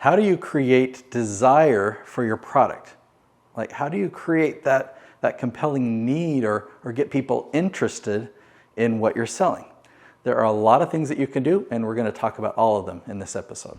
How do you create desire for your product? Like, how do you create that compelling need or get people interested in what you're selling? There are a lot of things that you can do, and we're going to talk about all of them in this episode.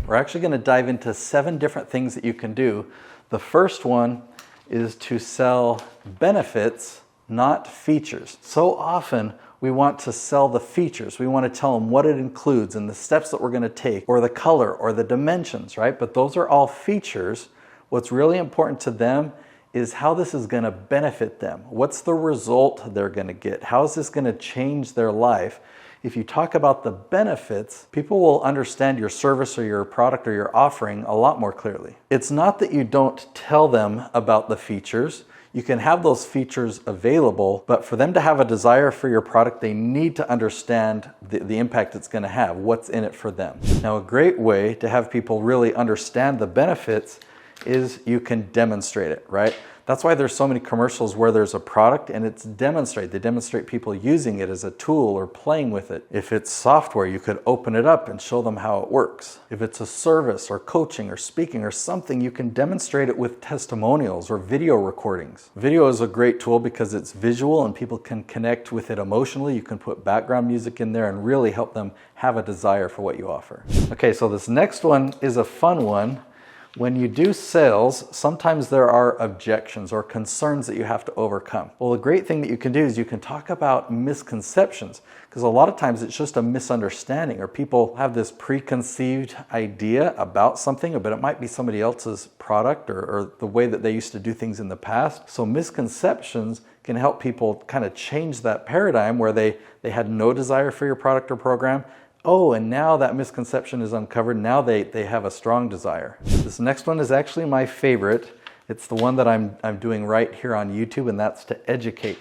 We're actually going to dive into 7 different things that you can do. The first one is to sell benefits, not features. So often we want to sell the features. We want to tell them what it includes and the steps that we're going to take, or the color or the dimensions, right? But those are all features. What's really important to them is how this is going to benefit them. What's the result they're going to get? How is this going to change their life? If you talk about the benefits, people will understand your service or your product or your offering a lot more clearly. It's not that you don't tell them about the features. You can have those features available, but for them to have a desire for your product, they need to understand the impact it's going to have, what's in it for them. Now, a great way to have people really understand the benefits is you can demonstrate it, right? That's why there's so many commercials where there's a product and it's demonstrated. They demonstrate people using it as a tool or playing with it. If it's software, you could open it up and show them how it works. If it's a service or coaching or speaking or something, you can demonstrate it with testimonials or video recordings. Video is a great tool because it's visual and people can connect with it emotionally. You can put background music in there and really help them have a desire for what you offer. Okay, so this next one is a fun one. When you do sales, sometimes there are objections or concerns that you have to overcome. Well, the great thing that you can do is you can talk about misconceptions, because a lot of times it's just a misunderstanding, or people have this preconceived idea about something, but it might be somebody else's product or the way that they used to do things in the past. So misconceptions can help people kind of change that paradigm where they had no desire for your product or program. Oh, and now that misconception is uncovered. Now they have a strong desire. This next one is actually my favorite. It's the one that I'm doing right here on YouTube, and that's to educate.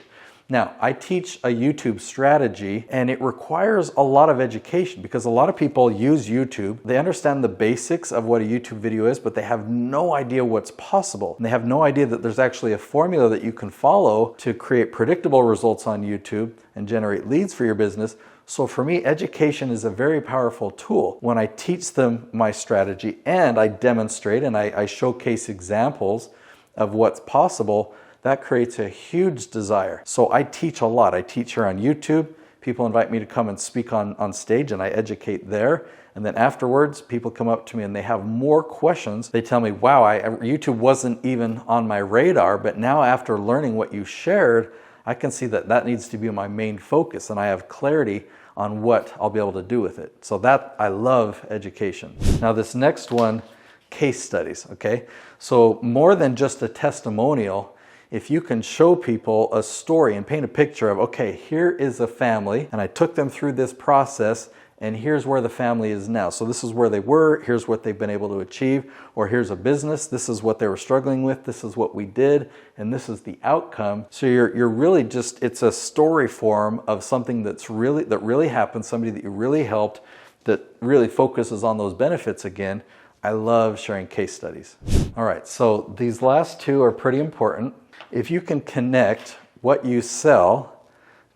Now, I teach a YouTube strategy, and it requires a lot of education because a lot of people use YouTube. They understand the basics of what a YouTube video is, but they have no idea what's possible. And they have no idea that there's actually a formula that you can follow to create predictable results on YouTube and generate leads for your business. So for me, education is a very powerful tool. When I teach them my strategy and I demonstrate and I showcase examples of what's possible, that creates a huge desire. So I teach a lot. I teach here on YouTube. People invite me to come and speak on stage, and I educate there. And then afterwards, people come up to me and they have more questions. They tell me, wow, YouTube wasn't even on my radar, but now after learning what you shared, I can see that needs to be my main focus, and I have clarity on what I'll be able to do with it. So that, I love education. Now this next one, case studies, okay? So more than just a testimonial, if you can show people a story and paint a picture of, okay, here is a family, and I took them through this process, and here's where the family is now. So this is where they were, here's what they've been able to achieve, or here's a business, this is what they were struggling with, this is what we did, and this is the outcome. So you're really just, it's a story form of something that really happened, somebody that you really helped, that really focuses on those benefits again. I love sharing case studies. All right, so these last 2 are pretty important. If you can connect what you sell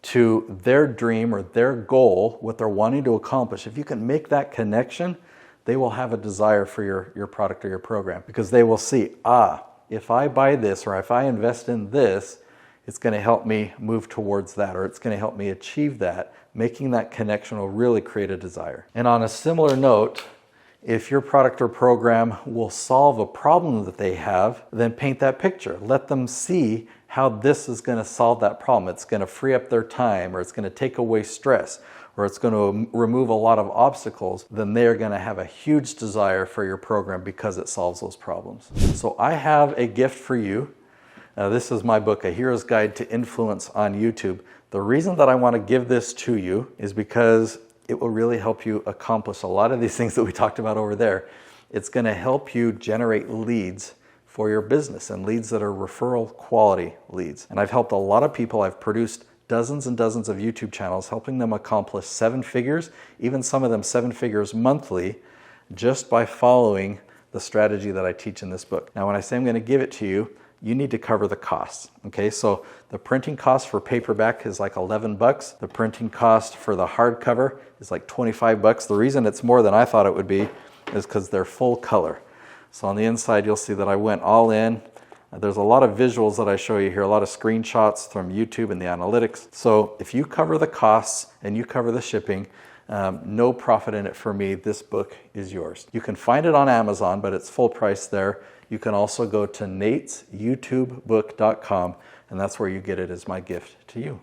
to their dream or their goal, what they're wanting to accomplish, if you can make that connection, they will have a desire for your product or your program, because they will see, if I buy this or if I invest in this, it's going to help me move towards that, or it's going to help me achieve that. Making that connection will really create a desire. And on a similar note, if your product or program will solve a problem that they have, then paint that picture. Let them see how this is going to solve that problem. It's going to free up their time, or it's going to take away stress, or it's going to remove a lot of obstacles. Then they're going to have a huge desire for your program because it solves those problems. So I have a gift for you. This is my book, A Hero's Guide to Influence on YouTube. The reason that I want to give this to you is because it will really help you accomplish a lot of these things that we talked about over there. It's going to help you generate leads for your business, and leads that are referral quality leads. And I've helped a lot of people. I've produced dozens and dozens of YouTube channels, helping them accomplish 7 figures, even some of them 7 figures monthly, just by following the strategy that I teach in this book. Now, when I say I'm going to give it to you, you need to cover the costs. Okay, so the printing cost for paperback is like $11. The printing cost for the hardcover is like $25. The reason it's more than I thought it would be is because they're full color. So on the inside, you'll see that I went all in. There's a lot of visuals that I show you here, a lot of screenshots from YouTube and the analytics. So if you cover the costs and you cover the shipping, no profit in it for me, this book is yours. You can find it on Amazon, but it's full price there. You can also go to natesyoutubebook.com, and that's where you get it as my gift to you.